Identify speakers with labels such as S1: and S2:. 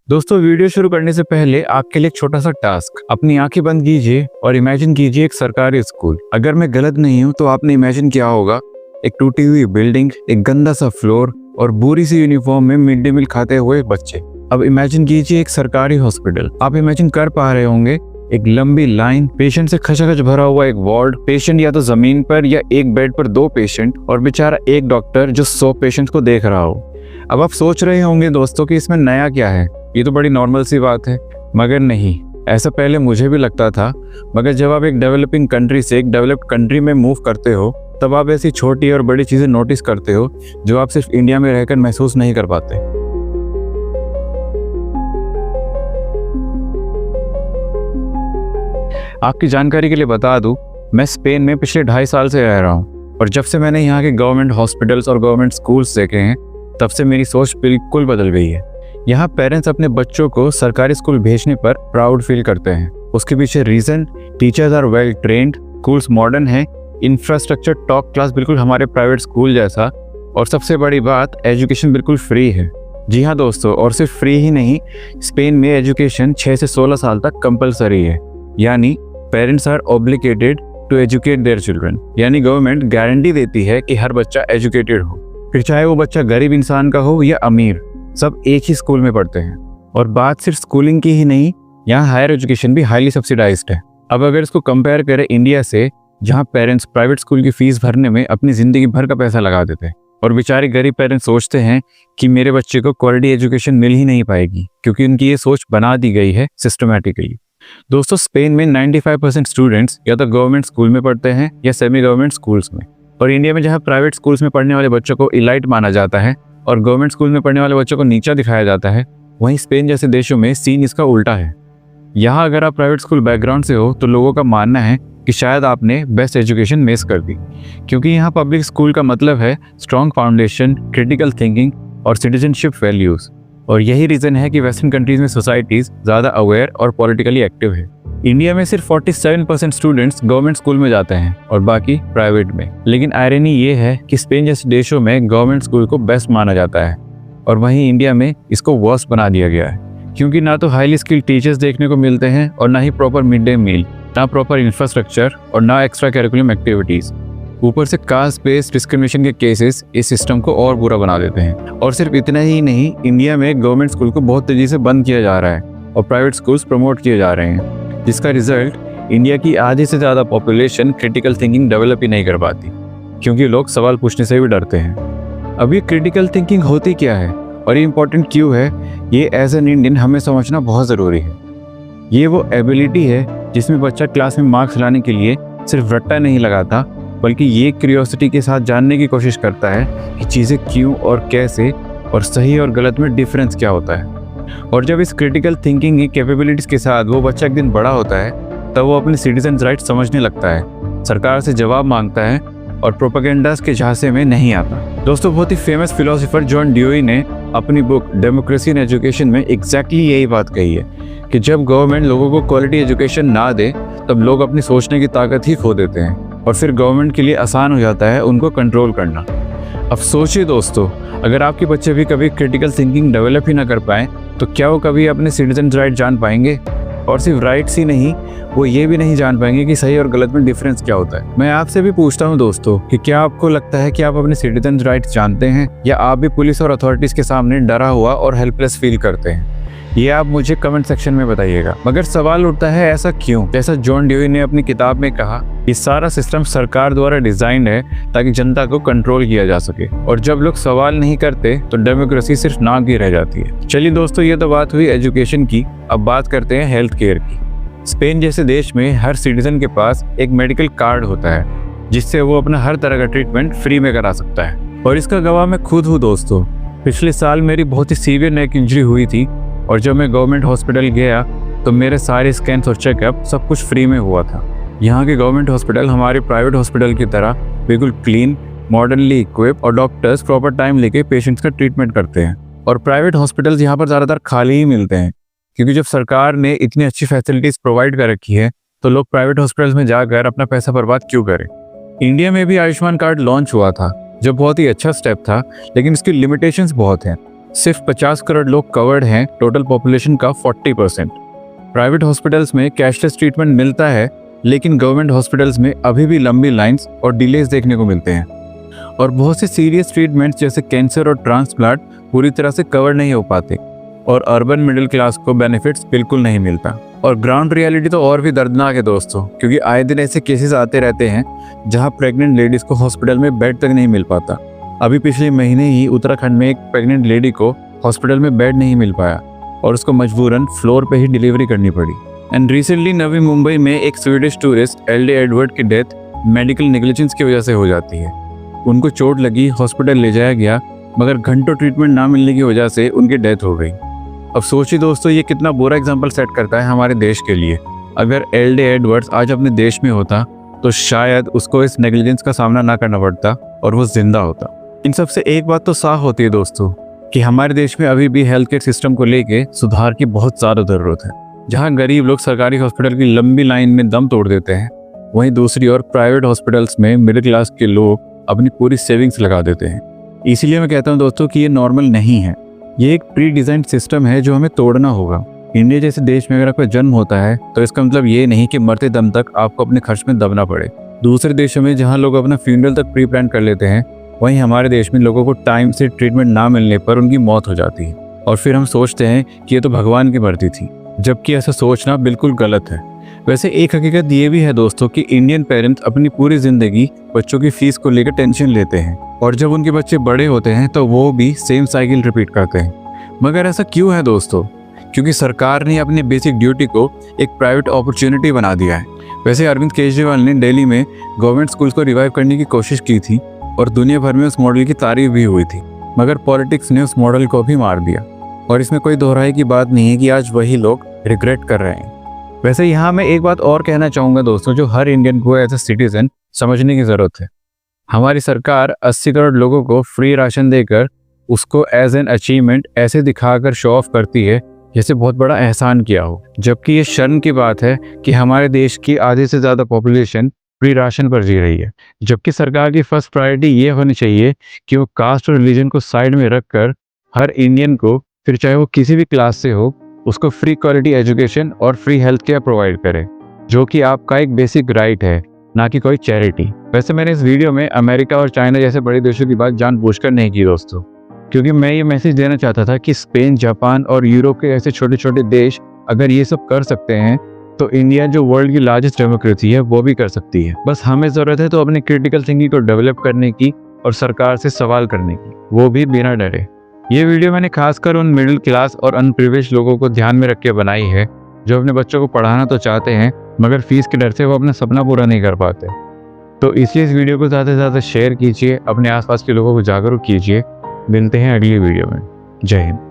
S1: दोस्तों, वीडियो शुरू करने से पहले आपके लिए एक छोटा सा टास्क। अपनी आंखें बंद कीजिए और इमेजिन कीजिए एक सरकारी स्कूल। अगर मैं गलत नहीं हूं तो आपने इमेजिन किया होगा एक टूटी हुई बिल्डिंग, एक गंदा सा फ्लोर और बुरी सी यूनिफॉर्म में मिड डे मील खाते हुए बच्चे। अब इमेजिन कीजिए एक सरकारी हॉस्पिटल। आप इमेजिन कर पा रहे होंगे एक लंबी लाइन, पेशेंट से खचाखच भरा हुआ एक वार्ड, पेशेंट या तो जमीन पर या एक बेड पर 2 पेशेंट और बेचारा एक डॉक्टर जो 100 पेशेंट को देख रहा हो। अब आप सोच रहे होंगे दोस्तों कि इसमें नया क्या है, ये तो बड़ी नॉर्मल सी बात है। मगर नहीं, ऐसा पहले मुझे भी लगता था। मगर जब आप एक डेवलपिंग कंट्री से एक डेवलप्ड कंट्री में मूव करते हो तब आप ऐसी छोटी और बड़ी चीजें नोटिस करते हो जो आप सिर्फ इंडिया में रहकर महसूस नहीं कर पाते। आपकी जानकारी के लिए बता दूं, मैं स्पेन में पिछले 2.5 साल से रह रहा हूं और जब से मैंने यहाँ के गवर्नमेंट हॉस्पिटल्स और गवर्नमेंट स्कूल्स देखे हैं तब से मेरी सोच बिल्कुल बदल गई है। यहाँ पेरेंट्स अपने बच्चों को सरकारी स्कूल भेजने पर प्राउड फील करते हैं। उसके पीछे reason, teachers are well trained, schools modern है, इंफ्रास्ट्रक्चर टॉप क्लास बिल्कुल हमारे प्राइवेट स्कूल जैसा, और सबसे बड़ी बात एजुकेशन बिल्कुल फ्री है। जी हाँ दोस्तों, और सिर्फ फ्री ही नहीं, स्पेन में एजुकेशन 6 से 16 साल तक कंपलसरी है। यानी parents are obligated to educate their children. यानी गवर्नमेंट गारंटी देती है कि हर बच्चा एजुकेटेड हो, फिर चाहे वो बच्चा गरीब इंसान का हो या अमीर, सब एक ही स्कूल में पढ़ते हैं। और बात सिर्फ स्कूलिंग की ही नहीं, यहाँ हायर एजुकेशन भी हाईली सब्सिडाइज्ड है। अब अगर इसको कंपेयर करें इंडिया से, जहाँ पेरेंट्स प्राइवेट स्कूल की फीस भरने में अपनी जिंदगी भर का पैसा लगा देते हैं और बेचारे गरीब पेरेंट्स सोचते हैं कि मेरे बच्चे को क्वालिटी एजुकेशन मिल ही नहीं पाएगी, क्योंकि उनकी ये सोच बना दी गई है सिस्टमैटिकली। दोस्तों, स्पेन में 95% स्टूडेंट्स या तो गवर्नमेंट स्कूल में पढ़ते हैं या सेमी गवर्नमेंट स्कूल्स में। और इंडिया में जहाँ प्राइवेट स्कूल्स में पढ़ने वाले बच्चों को इलाइट माना जाता है और गवर्नमेंट स्कूल में पढ़ने वाले बच्चों को नीचा दिखाया जाता है, वहीं स्पेन जैसे देशों में सीन इसका उल्टा है। यहाँ अगर आप प्राइवेट स्कूल बैकग्राउंड से हो तो लोगों का मानना है कि शायद आपने बेस्ट एजुकेशन मिस कर दी, क्योंकि यहाँ पब्लिक स्कूल का मतलब है स्ट्रॉन्ग फाउंडेशन, क्रिटिकल थिंकिंग और सिटीजनशिप वैल्यूज। और यही रीजन है कि वेस्टर्न कंट्रीज में सोसाइटीज ज़्यादा अवेयर और पॉलिटिकली एक्टिव है। इंडिया में सिर्फ 47% स्टूडेंट्स गवर्नमेंट स्कूल में जाते हैं और बाकी प्राइवेट में। लेकिन आयरनी ये है कि स्पेन जैसे देशों में गवर्नमेंट स्कूल को बेस्ट माना जाता है और वहीं इंडिया में इसको वर्स्ट बना दिया गया है, क्योंकि ना तो हाईली स्किल्ड टीचर्स देखने को मिलते हैं और ना ही प्रॉपर मिड डे मील, ना प्रॉपर इंफ्रास्ट्रक्चर और ना एक्स्ट्रा करिकुलम एक्टिविटीज़। ऊपर से कास्ट बेस्ड डिस्क्रिमिनेशन के केसेस इस सिस्टम को और बुरा बना देते हैं। और सिर्फ इतना ही नहीं, इंडिया में गवर्नमेंट स्कूल को बहुत तेजी से बंद किया जा रहा है और प्राइवेट स्कूल्स प्रमोट किए जा रहे हैं, जिसका रिजल्ट इंडिया की आधी से ज़्यादा पॉपुलेशन क्रिटिकल थिंकिंग डेवलप ही नहीं कर पाती, क्योंकि लोग सवाल पूछने से भी डरते हैं। अब ये क्रिटिकल थिंकिंग होती क्या है और ये इम्पोर्टेंट क्यों है, ये एज एन इंडियन हमें समझना बहुत ज़रूरी है। ये वो एबिलिटी है जिसमें बच्चा क्लास में मार्क्स लाने के लिए सिर्फ रट्टा नहीं लगाता, बल्कि ये क्यूरियोसिटी के साथ जानने की कोशिश करता है कि चीज़ें क्यों और कैसे, और सही और गलत में डिफरेंस क्या होता है। और जब इस क्रिटिकल थिंकिंग की कैपेबिलिटीज़ के साथ वो बच्चा एक दिन बड़ा होता है, तब वो अपने सिटीजन राइट समझने लगता है, सरकार से जवाब मांगता है और प्रोपेगेंडास के झांसे में नहीं आता। दोस्तों, बहुत ही फेमस फिलोसोफर जॉन ड्यूई ने अपनी बुक डेमोक्रेसी इन एजुकेशन में एग्जैक्टली यही बात कही है कि जब गवर्नमेंट लोगों को क्वालिटी एजुकेशन ना दे तब लोग अपनी सोचने की ताकत ही खो देते हैं और फिर गवर्नमेंट के लिए आसान हो जाता है उनको कंट्रोल करना। अब सोचिए दोस्तों, अगर आपके बच्चे भी कभी क्रिटिकल थिंकिंग डेवलप ही ना कर पाएँ तो क्या वो कभी अपने सिटीजन राइट जान पाएंगे? और सिर्फ राइट्स ही नहीं, वो ये भी नहीं जान पाएंगे कि सही और गलत में डिफरेंस क्या होता है। मैं आपसे भी पूछता हूँ दोस्तों कि क्या आपको लगता है कि आप अपने सिटीजन राइट्स जानते हैं, या आप भी पुलिस और अथॉरिटीज़ के सामने डरा हुआ और हेल्पलेस फील करते हैं? ये आप मुझे कमेंट सेक्शन में बताइएगा। मगर सवाल उठता है, ऐसा क्यों? जैसा जॉन ड्यूई ने अपनी किताब में कहा, ये सारा सिस्टम सरकार द्वारा डिजाइन है ताकि जनता को कंट्रोल किया जा सके, और जब लोग सवाल नहीं करते तो डेमोक्रेसी सिर्फ नाम की रह जाती है। चलिए दोस्तों, ये तो बात हुई एजुकेशन की। अब बात करते हैं हेल्थ केयर की। स्पेन जैसे देश में हर सिटीजन के पास एक मेडिकल कार्ड होता है जिससे वो अपना हर तरह का ट्रीटमेंट फ्री में करा सकता है, और इसका गवाह मैं खुद हूँ दोस्तों। पिछले साल मेरी बहुत ही सीवियर नेक इंजरी हुई थी और जब मैं गवर्नमेंट हॉस्पिटल गया तो मेरे सारे स्कैन्स और चेकअप सब कुछ फ्री में हुआ था। यहाँ के गवर्नमेंट हॉस्पिटल हमारे प्राइवेट हॉस्पिटल की तरह बिल्कुल क्लीन, मॉडर्नली इक्विप और डॉक्टर्स प्रॉपर टाइम लेके पेशेंट्स का ट्रीटमेंट करते हैं। और प्राइवेट हॉस्पिटल्स यहाँ पर ज़्यादातर खाली ही मिलते हैं, क्योंकि जब सरकार ने इतनी अच्छी फैसिलिटीज़ प्रोवाइड कर रखी है तो लोग प्राइवेट हॉस्पिटल्स में जाकर अपना पैसा बर्बाद क्यों करें। इंडिया में भी आयुष्मान कार्ड लॉन्च हुआ था, जो बहुत ही अच्छा स्टेप था, लेकिन इसकी लिमिटेशंस बहुत हैं। सिर्फ 50 करोड़ लोग कवर्ड हैं टोटल पॉपुलेशन का 40%। प्राइवेट हॉस्पिटल्स में कैशलेस ट्रीटमेंट मिलता है, लेकिन गवर्नमेंट हॉस्पिटल्स में अभी भी लंबी लाइंस और डिलेज देखने को मिलते हैं। और बहुत से सीरियस ट्रीटमेंट्स जैसे कैंसर और ट्रांसप्लांट पूरी तरह से कवर नहीं हो पाते और अर्बन मिडिल क्लास को बेनिफिट्स बिल्कुल नहीं मिलता। और ग्राउंड रियलिटी तो और भी दर्दनाक है दोस्तों, क्योंकि आए दिन ऐसे केसेस आते रहते हैं जहां प्रेग्नेंट लेडीज़ को हॉस्पिटल में बेड तक नहीं मिल पाता। अभी पिछले महीने ही उत्तराखंड में एक प्रेग्नेंट लेडी को हॉस्पिटल में बेड नहीं मिल पाया और उसको मजबूरन फ्लोर पे ही डिलीवरी करनी पड़ी। एंड रिसेंटली नवी मुंबई में एक Swedish tourist L D Edward की डेथ मेडिकल नेग्लिजेंस की वजह से हो जाती है। उनको चोट लगी, हॉस्पिटल ले जाया गया, मगर घंटों ट्रीटमेंट ना मिलने की वजह से उनकी डेथ हो गई। अब सोचिए दोस्तों, ये कितना बुरा एग्जाम्पल सेट करता है हमारे देश के लिए। अगर एल डी एडवर्ड्स आज अपने देश में होता तो शायद उसको इस नेग्लिजेंस का सामना ना करना पड़ता और वो जिंदा होता। इन सब से एक बात तो साफ होती है दोस्तों कि हमारे देश में अभी भी हेल्थ केयर सिस्टम को लेके सुधार की बहुत ज़्यादा ज़रूरत है। जहां गरीब लोग सरकारी हॉस्पिटल की लंबी लाइन में दम तोड़ देते हैं, वहीं दूसरी ओर प्राइवेट हॉस्पिटल्स में मिडिल क्लास के लोग अपनी पूरी सेविंग्स लगा देते हैं। इसीलिए मैं कहता हूं दोस्तों कि ये नॉर्मल नहीं है, ये एक प्री डिज़ाइंड सिस्टम है जो हमें तोड़ना होगा। इंडिया जैसे देश में अगर आपका जन्म होता है तो इसका मतलब ये नहीं कि मरते दम तक आपको अपने खर्च में दबना पड़े। दूसरे देशों में जहाँ लोग अपना फ्यूनरल तक प्री प्लान कर लेते हैं, वहीं हमारे देश में लोगों को टाइम से ट्रीटमेंट ना मिलने पर उनकी मौत हो जाती है और फिर हम सोचते हैं कि ये तो भगवान की मर्जी थी, जबकि ऐसा सोचना बिल्कुल गलत है। वैसे एक हकीकत ये भी है दोस्तों कि इंडियन पेरेंट्स अपनी पूरी ज़िंदगी बच्चों की फीस को लेकर टेंशन लेते हैं और जब उनके बच्चे बड़े होते हैं तो वो भी सेम साइकिल रिपीट करते हैं। मगर ऐसा क्यों है दोस्तों? क्योंकि सरकार ने अपनी बेसिक ड्यूटी को एक प्राइवेट अपॉर्चुनिटी बना दिया है। वैसे अरविंद केजरीवाल ने दिल्ली में गवर्नमेंट स्कूल्स को रिवाइव करने की कोशिश की थी और दुनिया भर में उस मॉडल की तारीफ भी हुई थी, मगर पॉलिटिक्स ने उस मॉडल को भी मार दिया और इसमें कोई दोहराई की बात नहीं है कि आज वही लोग रिग्रेट कर रहे हैं। वैसे यहाँ मैं एक बात और कहना चाहूँगा दोस्तों, जो हर इंडियन को एज ए सिटीजन समझने की ज़रूरत है। हमारी सरकार 80 करोड़ लोगों को फ्री राशन देकर उसको एज एन अचीवमेंट ऐसे दिखाकर शो ऑफ करती है जैसे बहुत बड़ा एहसान किया हो, जबकि ये शर्म की बात है कि हमारे देश की आधे से ज़्यादा पॉपुलेशन फ्री राशन पर जी रही है। जबकि सरकार की फर्स्ट प्रायोरिटी ये होनी चाहिए कि वो कास्ट और रिलीजन को साइड में रखकर हर इंडियन को, फिर चाहे वो किसी भी क्लास से हो, उसको फ्री क्वालिटी एजुकेशन और फ्री हेल्थ केयर प्रोवाइड करे, जो कि आपका एक बेसिक राइट है, ना कि कोई चैरिटी। वैसे मैंने इस वीडियो में अमेरिका और चाइना जैसे बड़े देशों की बात जानबूझकर नहीं की दोस्तों, क्योंकि मैं ये मैसेज देना चाहता था कि स्पेन, जापान और यूरोप के ऐसे छोटे छोटे देश अगर ये सब कर सकते हैं तो इंडिया जो वर्ल्ड की लार्जेस्ट डेमोक्रेसी है वो भी कर सकती है। बस हमें ज़रूरत है तो अपनी क्रिटिकल थिंकिंग को डेवलप करने की और सरकार से सवाल करने की, वो भी बिना डरे। ये वीडियो मैंने खासकर उन मिडिल क्लास और अनप्रिविलेज्ड लोगों को ध्यान में रख के बनाई है जो अपने बच्चों को पढ़ाना तो चाहते हैं मगर फीस के डर से वो अपना सपना पूरा नहीं कर पाते। तो इसलिए इस वीडियो को ज़्यादा से ज़्यादा शेयर कीजिए, अपने आसपास के लोगों को जागरूक कीजिए। मिलते हैं अगली वीडियो में। जय हिंद।